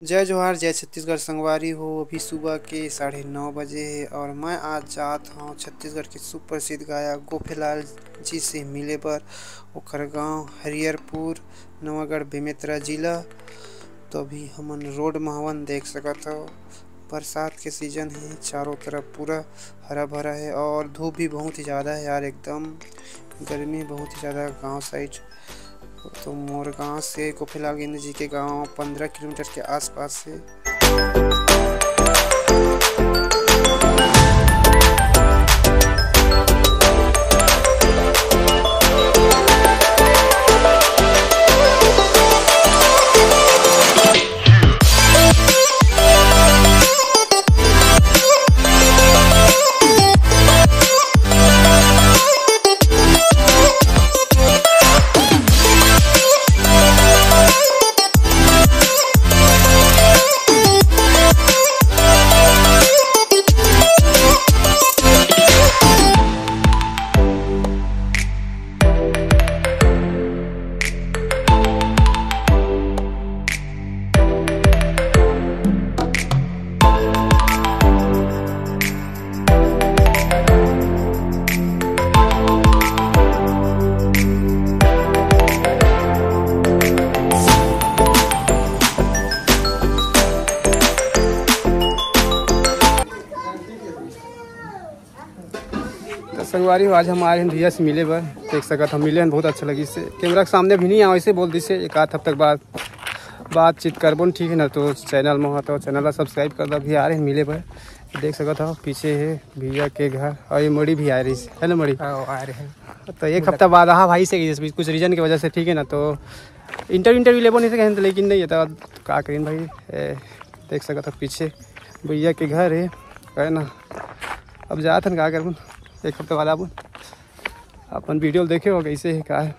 जय जोहार जय छत्तीसगढ़ संगवारी हो। अभी सुबह के 9:30 बजे है और मैं आज जात हूँ छत्तीसगढ़ के सुप्रसिद्ध गायक गोपेलाल जी से मिले बर। ओकर गाँव हरियरपुर नवागढ़ बेमेतरा जिला। तो अभी हमन रोड महवन देख सकत हो। बरसात के सीजन है, चारों तरफ पूरा हरा भरा है और धूप भी बहुत ही ज़्यादा है यार, एकदम गर्मी बहुत ही ज़्यादा गांव साइड। तो मोर गांव से गोपेलाल जी के गांव 15 किलोमीटर के आसपास है। तो संगवारी हो, आज हम आए हैं भैया से मिले बर। देख सकत हम मिले हैं, बहुत अच्छा लगी से। कैमरा के सामने भी नहीं आओ, ऐसे बोल दी से एक आध हफ्ते बाद बातचीत करबो, ठीक है ना। तो चैनल में हो तो चैनल ला सब्सक्राइब कर दो। भी आ रहे हैं मिले बर। देख सकत हो पीछे है भैया के घर और ये मड़ी भी आ रही है ना, मड़ी आ रहे हैं। तो एक हफ्ता बाद हाँ भाई से कुछ रीजन की वजह से, ठीक है ना। तो इंटरव्यू लेबो नहीं सके, लेकिन नहीं है तो का करें भाई। देख सकत हो पीछे भैया के घर है ना। अब जात हन का करबो, एक हफ्ते बाद अपन वीडियो देखे हो कैसे है का है।